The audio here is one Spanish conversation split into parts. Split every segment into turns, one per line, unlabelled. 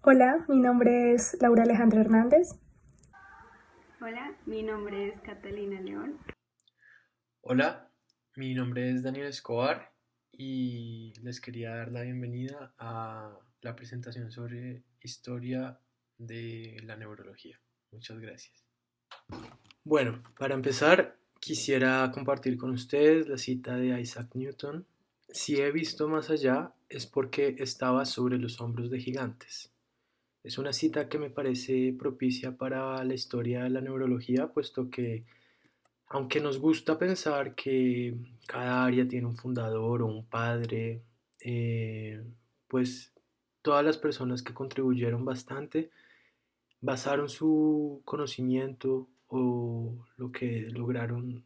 Hola, mi nombre es Laura Alejandra Hernández.
Hola, mi nombre es Catalina León.
Hola, mi nombre es Daniel Escobar y les quería dar la bienvenida a la presentación sobre historia de la neurología. Muchas gracias. Bueno, para empezar, quisiera compartir con ustedes la cita de Isaac Newton. Si he visto más allá es porque estaba sobre los hombros de gigantes. Es una cita que me parece propicia para la historia de la neurología, puesto que aunque nos gusta pensar que cada área tiene un fundador o un padre, eh, pues todas las personas que contribuyeron bastante basaron su conocimiento o lo que lograron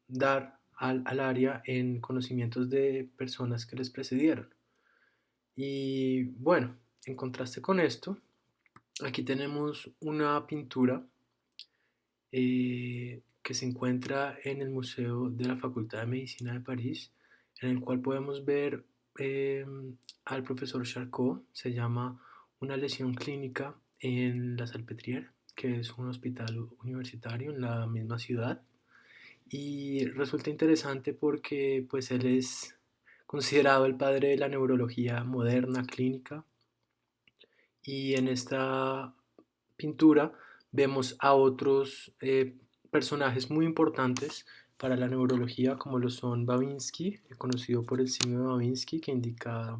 dar al área en conocimientos de personas que les precedieron. Y bueno, en contraste con esto, aquí tenemos una pintura que se encuentra en el Museo de la Facultad de Medicina de París, en el cual podemos ver eh, al profesor Charcot. Se llama Una lesión clínica en la Salpêtrière, que es un hospital universitario en la misma ciudad. Y resulta interesante porque pues él es considerado el padre de la neurología moderna clínica, y en esta pintura vemos a otros personajes muy importantes para la neurología, como lo son Babinski, conocido por el signo de Babinski, que indica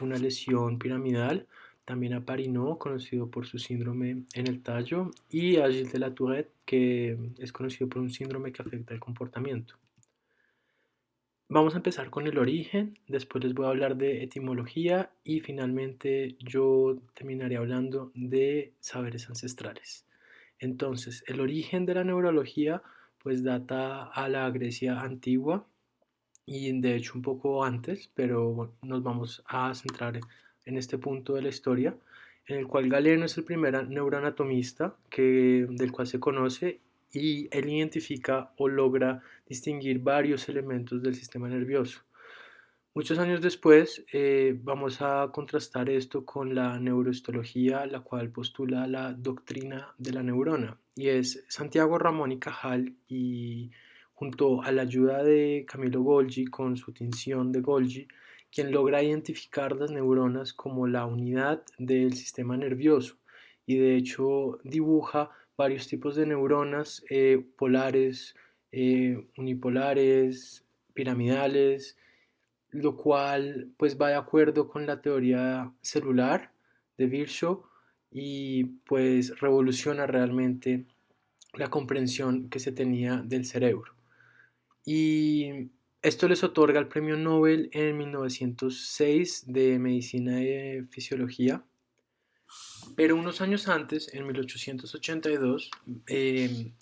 una lesión piramidal; también a Parinot, conocido por su síndrome en el tallo; y a Gilles de la Tourette, que es conocido por un síndrome que afecta el comportamiento. Vamos a empezar con el origen, después les voy a hablar de etimología y finalmente yo terminaré hablando de saberes ancestrales. Entonces, el origen de la neurología pues data a la Grecia antigua y de hecho un poco antes, pero bueno, nos vamos a centrar en este punto de la historia, en el cual Galeno es el primer neuroanatomista del cual se conoce, y él identifica o logra distinguir varios elementos del sistema nervioso. Muchos años después vamos a contrastar esto con la neurohistología, la cual postula la doctrina de la neurona, y es Santiago Ramón y Cajal, y junto a la ayuda de Camilo Golgi con su tinción de Golgi, quien logra identificar las neuronas como la unidad del sistema nervioso, y de hecho dibuja varios tipos de neuronas, polares, unipolares, piramidales, lo cual pues va de acuerdo con la teoría celular de Virchow, y pues revoluciona realmente la comprensión que se tenía del cerebro. Y esto les otorga el premio Nobel en 1906 de Medicina y Fisiología. Pero unos años antes, en 1882,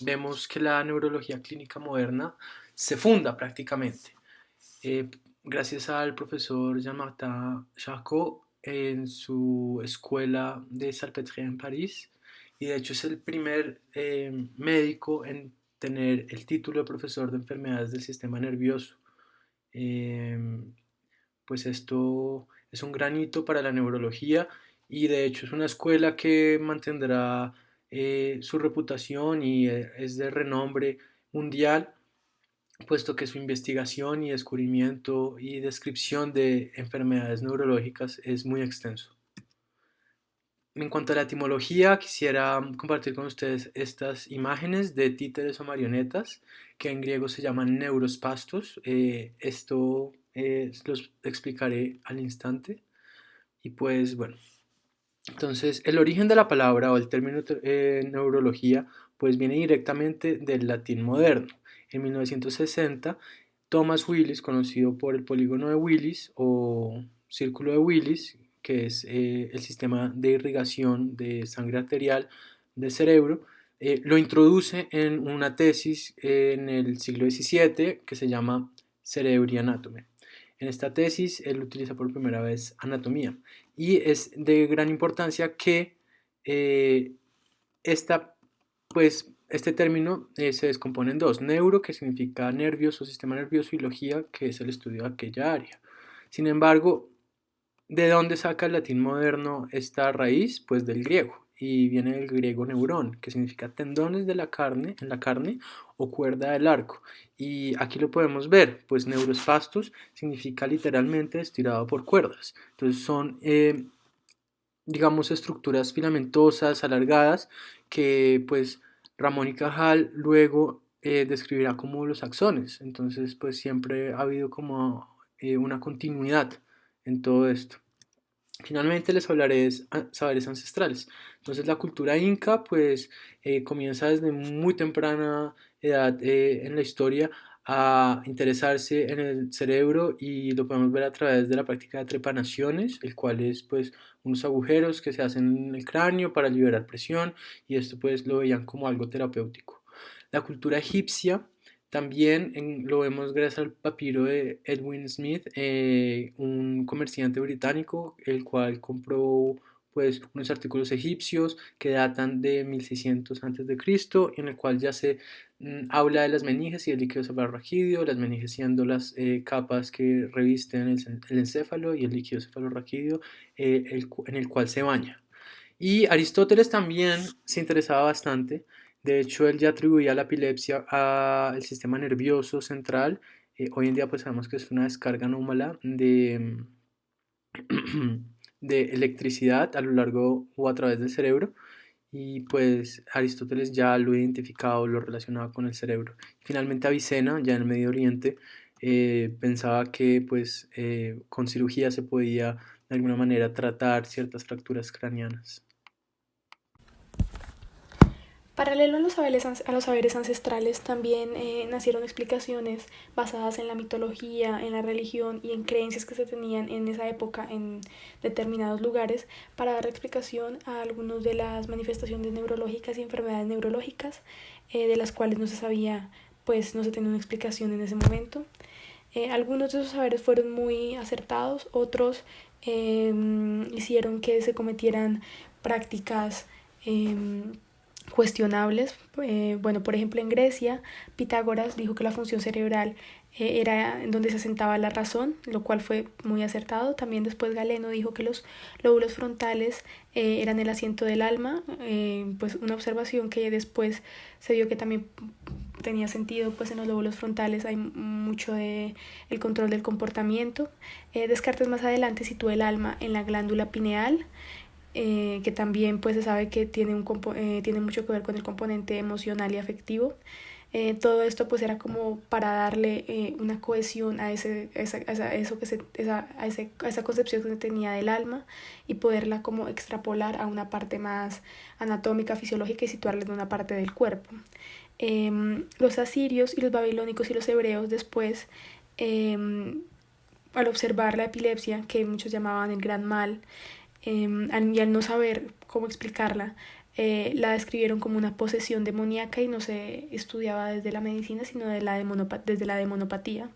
vemos que la neurología clínica moderna se funda prácticamente, eh, gracias al profesor Jean-Martin Charcot en su escuela de Salpêtrière en París, y de hecho es el primer médico en tener el título de profesor de enfermedades del sistema nervioso. Eh, pues esto es un gran hito para la neurología, y de hecho es una escuela que mantendrá su reputación y es de renombre mundial, puesto que su investigación y descubrimiento y descripción de enfermedades neurológicas es muy extenso. En cuanto a la etimología, quisiera compartir con ustedes estas imágenes de títeres o marionetas, que en griego se llaman neurospastos. Esto los explicaré al instante. Y pues bueno, entonces el origen de la palabra o el término neurología pues viene directamente del latín moderno. En 1960, Thomas Willis, conocido por el polígono de Willis o círculo de Willis, que es el sistema de irrigación de sangre arterial del cerebro, lo introduce en una tesis en el siglo XVII que se llama Cerebri Anatomy. En esta tesis él utiliza por primera vez anatomía, y es de gran importancia que eh, esta, este término se descompone en dos: neuro, que significa nervios o sistema nervioso, y logía, que es el estudio de aquella área. Sin embargo, ¿De dónde saca el latín moderno esta raíz? Pues del griego, y viene del griego neurón, que significa tendones de la carne, en la carne o cuerda del arco. Y aquí lo podemos ver, pues neurospastos significa literalmente estirado por cuerdas. Entonces son, digamos, estructuras filamentosas, alargadas, que pues Ramón y Cajal luego describirá como los axones. Entonces pues siempre ha habido como una continuidad en todo esto. Finalmente les hablaré de saberes ancestrales. Entonces la cultura inca pues comienza desde muy temprana edad en la historia a interesarse en el cerebro, y lo podemos ver a través de la práctica de trepanaciones, el cual es pues unos agujeros que se hacen en el cráneo para liberar presión, y esto pues lo veían como algo terapéutico. La cultura egipcia también lo vemos gracias al papiro de Edwin Smith, un comerciante británico, el cual compró pues unos artículos egipcios que datan de 1600 a.C., en el cual ya se habla de las meninges y el líquido cefalorraquídeo, las meninges siendo las capas que revisten el encéfalo, y el líquido cefalorraquídeo en el cual se baña. Y Aristóteles también se interesaba bastante. De hecho, él ya atribuía la epilepsia al sistema nervioso central. Hoy en día pues sabemos que es una descarga anómala de electricidad a lo largo o a través del cerebro, y pues Aristóteles ya lo identificaba, lo relacionaba con el cerebro. Finalmente Avicena, ya en el Medio Oriente, pensaba que pues con cirugía se podía de alguna manera tratar ciertas fracturas craneanas.
Paralelo a los saberes ancestrales, también nacieron explicaciones basadas en la mitología, en la religión y en creencias que se tenían en esa época en determinados lugares para dar explicación a algunas de las manifestaciones neurológicas y enfermedades neurológicas de las cuales no se sabía, pues no se tenía una explicación en ese momento. Algunos de esos saberes fueron muy acertados, otros hicieron que se cometieran prácticas cuestionables. Bueno, por ejemplo, en Grecia, Pitágoras dijo que la función cerebral era en donde se asentaba la razón, lo cual fue muy acertado. También después Galeno dijo que los lóbulos frontales eran el asiento del alma, pues una observación que después se vio que también tenía sentido, pues en los lóbulos frontales hay mucho de el control del comportamiento. Descartes más adelante situó el alma en la glándula pineal, que también pues se sabe que tiene mucho que ver con el componente emocional y afectivo. Todo esto pues era como para darle una cohesión a esa concepción que se tenía del alma, y poderla como extrapolar a una parte más anatómica, fisiológica, y situarla en una parte del cuerpo. Los asirios y los babilónicos y los hebreos después, al observar la epilepsia, que muchos llamaban el gran mal, y al no saber cómo explicarla, la describieron como una posesión demoníaca, y no se estudiaba desde la medicina, sino desde la demonopatía,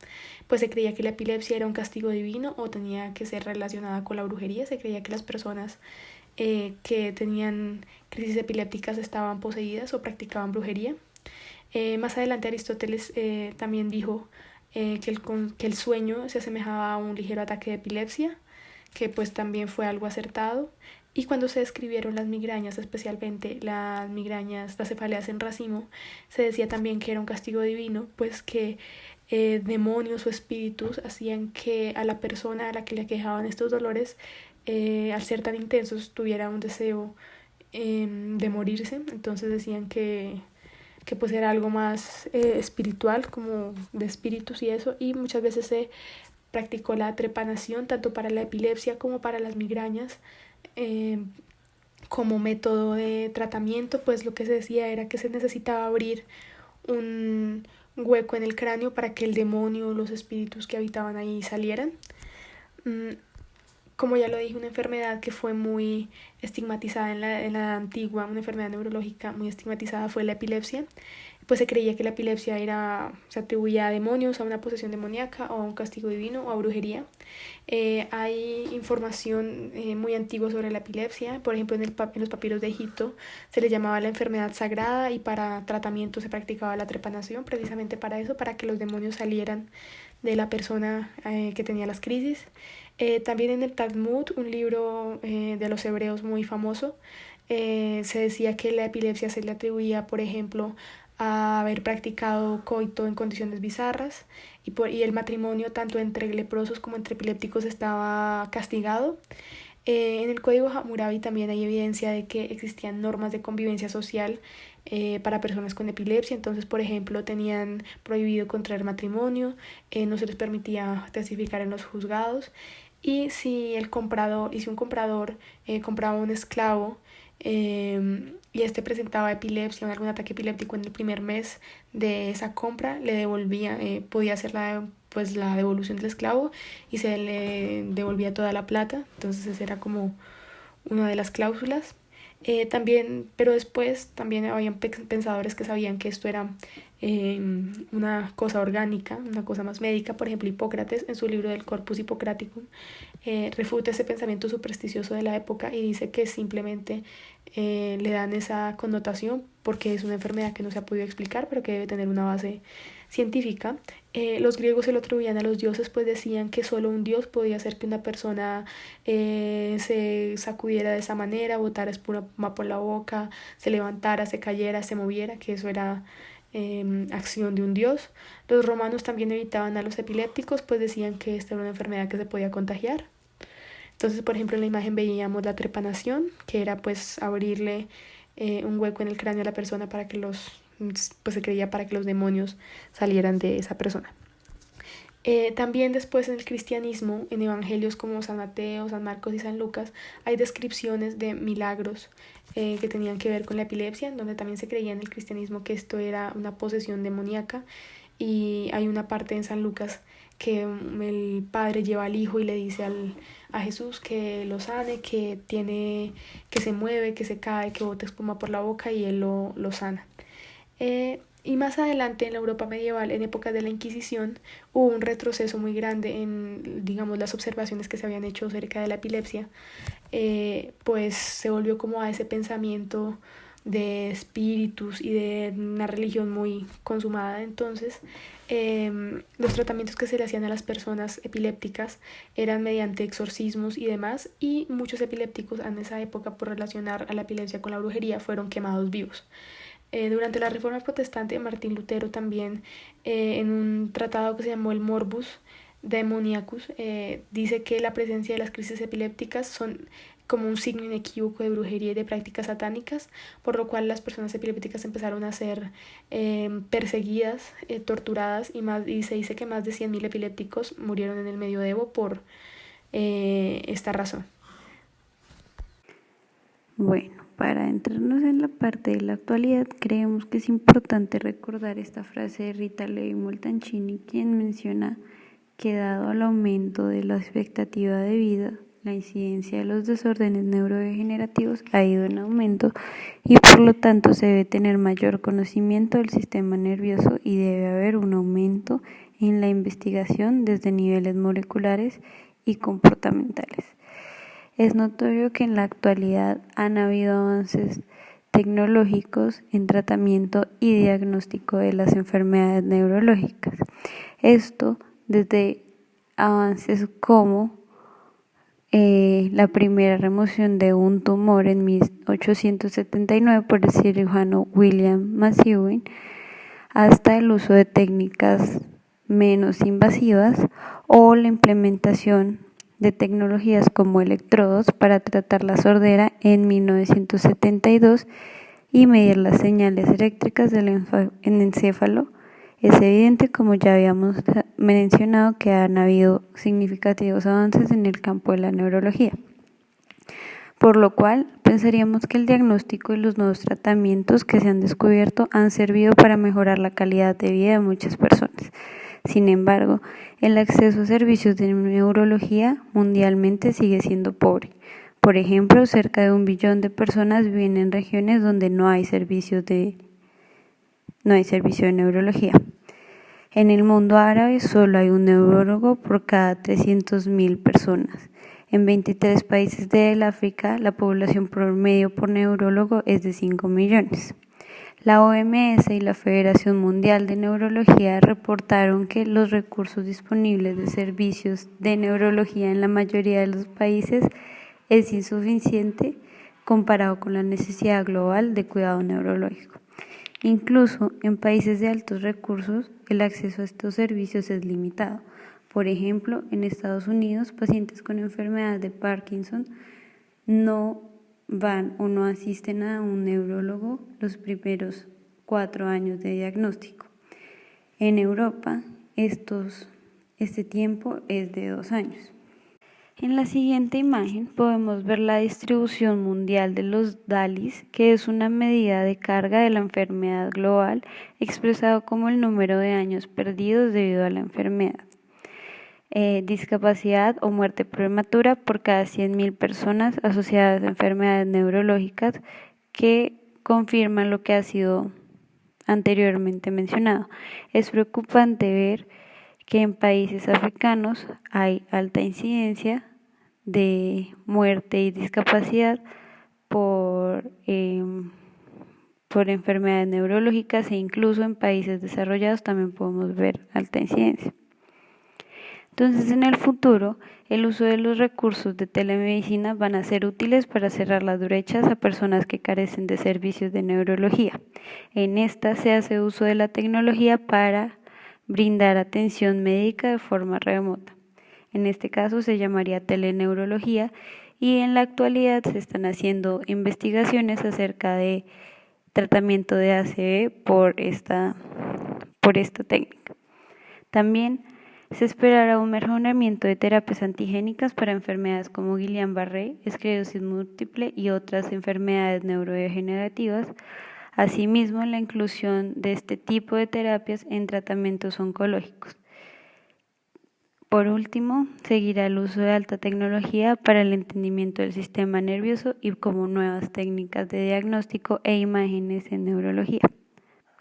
pues se creía que la epilepsia era un castigo divino o tenía que ser relacionada con la brujería. Se creía que las personas que tenían crisis epilépticas estaban poseídas o practicaban brujería. Más adelante Aristóteles también dijo que el sueño se asemejaba a un ligero ataque de epilepsia, que pues también fue algo acertado. Y cuando se describieron las migrañas, especialmente las cefaleas en racimo, se decía también que era un castigo divino, pues que demonios o espíritus hacían que a la persona a la que le aquejaban estos dolores, al ser tan intensos, tuviera un deseo de morirse. Entonces decían que pues era algo más espiritual, como de espíritus y eso, y muchas veces se practicó la trepanación tanto para la epilepsia como para las migrañas. eh, Como método de tratamiento, pues lo que se decía era que se necesitaba abrir un hueco en el cráneo para que el demonio o los espíritus que habitaban ahí salieran. Como ya lo dije, una enfermedad que fue muy estigmatizada en la antigua, una enfermedad neurológica muy estigmatizada, fue la epilepsia. Pues se creía que la epilepsia se atribuía a demonios, a una posesión demoníaca, o a un castigo divino, o a brujería. Hay información muy antigua sobre la epilepsia. Por ejemplo, en los papiros de Egipto se le llamaba la enfermedad sagrada, y para tratamiento se practicaba la trepanación, precisamente para eso, para que los demonios salieran de la persona que tenía las crisis. También en el Talmud, un libro de los hebreos muy famoso, se decía que la epilepsia se le atribuía, por ejemplo, a haber practicado coito en condiciones bizarras y el matrimonio tanto entre leprosos como entre epilépticos estaba castigado. En el Código Hammurabi también hay evidencia de que existían normas de convivencia social para personas con epilepsia. Entonces, por ejemplo, tenían prohibido contraer matrimonio, no se les permitía testificar en los juzgados. Y si un comprador compraba un esclavo y este presentaba epilepsia o algún ataque epiléptico en el primer mes de esa compra, le devolvía, podía hacer la devolución del esclavo y se le devolvía toda la plata. Entonces esa era como una de las cláusulas. También, pero después también habían pensadores que sabían que esto era una cosa orgánica, una cosa más médica. Por ejemplo, Hipócrates en su libro del Corpus Hippocraticum refuta ese pensamiento supersticioso de la época y dice que simplemente le dan esa connotación porque es una enfermedad que no se ha podido explicar, pero que debe tener una base científica. Los griegos se lo atribuían a los dioses, pues decían que solo un dios podía hacer que una persona se sacudiera de esa manera, botara espuma por la boca, se levantara, se cayera, se moviera, que eso era acción de un dios. Los romanos también evitaban a los epilépticos, pues decían que esta era una enfermedad que se podía contagiar. Entonces, por ejemplo, en la imagen veíamos la trepanación, que era pues abrirle un hueco en el cráneo a la persona para que pues se creía para que los demonios salieran de esa persona. También después en el cristianismo, en evangelios como San Mateo, San Marcos y San Lucas, hay descripciones de milagros que tenían que ver con la epilepsia, donde también se creía en el cristianismo que esto era una posesión demoníaca. Y hay una parte en San Lucas que el padre lleva al hijo y le dice a Jesús que lo sane, que se mueve, que se cae, que bota espuma por la boca y él lo sana. Y más adelante en la Europa medieval, en épocas de la Inquisición, hubo un retroceso muy grande en, digamos, las observaciones que se habían hecho acerca de la epilepsia. Pues se volvió como a ese pensamiento de espíritus y de una religión muy consumada. Entonces, los tratamientos que se le hacían a las personas epilépticas eran mediante exorcismos y demás, y muchos epilépticos en esa época, por relacionar a la epilepsia con la brujería, fueron quemados vivos. Durante la Reforma Protestante, Martín Lutero también, en un tratado que se llamó el Morbus Demoniacus, dice que la presencia de las crisis epilépticas son como un signo inequívoco de brujería y de prácticas satánicas, por lo cual las personas epilépticas empezaron a ser perseguidas, torturadas, y se dice que más de 100.000 epilépticos murieron en el medioevo por esta razón.
Bueno, para entrarnos en la parte de la actualidad, creemos que es importante recordar esta frase de Rita Levi Montalcini, quien menciona que dado el aumento de la expectativa de vida, la incidencia de los desórdenes neurodegenerativos ha ido en aumento y por lo tanto se debe tener mayor conocimiento del sistema nervioso y debe haber un aumento en la investigación desde niveles moleculares y comportamentales. Es notorio que en la actualidad han habido avances tecnológicos en tratamiento y diagnóstico de las enfermedades neurológicas. Esto desde avances como la primera remoción de un tumor en 1879 por el cirujano William Massillon, hasta el uso de técnicas menos invasivas o la implementación de tecnologías como electrodos para tratar la sordera en 1972 y medir las señales eléctricas del encéfalo. Es evidente, como ya habíamos mencionado, que han habido significativos avances en el campo de la neurología, por lo cual pensaríamos que el diagnóstico y los nuevos tratamientos que se han descubierto han servido para mejorar la calidad de vida de muchas personas. Sin embargo, el acceso a servicios de neurología mundialmente sigue siendo pobre. Por ejemplo, cerca de 1 billón de personas viven en regiones donde no hay servicio de neurología. En el mundo árabe solo hay un neurólogo por cada 300.000 personas. En 23 países del África, la población promedio por neurólogo es de 5 millones. La OMS y la Federación Mundial de Neurología reportaron que los recursos disponibles de servicios de neurología en la mayoría de los países es insuficiente comparado con la necesidad global de cuidado neurológico. Incluso en países de altos recursos, el acceso a estos servicios es limitado. Por ejemplo, en Estados Unidos, pacientes con enfermedad de Parkinson no van o no asisten a un neurólogo los primeros 4 años de diagnóstico. En Europa, este tiempo es de 2 años. En la siguiente imagen podemos ver la distribución mundial de los DALYs, que es una medida de carga de la enfermedad global expresado como el número de años perdidos debido a la enfermedad. Discapacidad o muerte prematura por cada 100.000 personas asociadas a enfermedades neurológicas, que confirman lo que ha sido anteriormente mencionado. Es preocupante ver que en países africanos hay alta incidencia de muerte y discapacidad por enfermedades neurológicas, e incluso en países desarrollados también podemos ver alta incidencia. Entonces, en el futuro, el uso de los recursos de telemedicina van a ser útiles para cerrar las brechas a personas que carecen de servicios de neurología. En esta se hace uso de la tecnología para brindar atención médica de forma remota. En este caso se llamaría teleneurología, y en la actualidad se están haciendo investigaciones acerca de tratamiento de ACV por esta técnica. También se esperará un mejoramiento de terapias antigénicas para enfermedades como Guillain-Barré, esclerosis múltiple y otras enfermedades neurodegenerativas. Asimismo, la inclusión de este tipo de terapias en tratamientos oncológicos. Por último, seguirá el uso de alta tecnología para el entendimiento del sistema nervioso y como nuevas técnicas de diagnóstico e imágenes en neurología.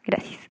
Gracias.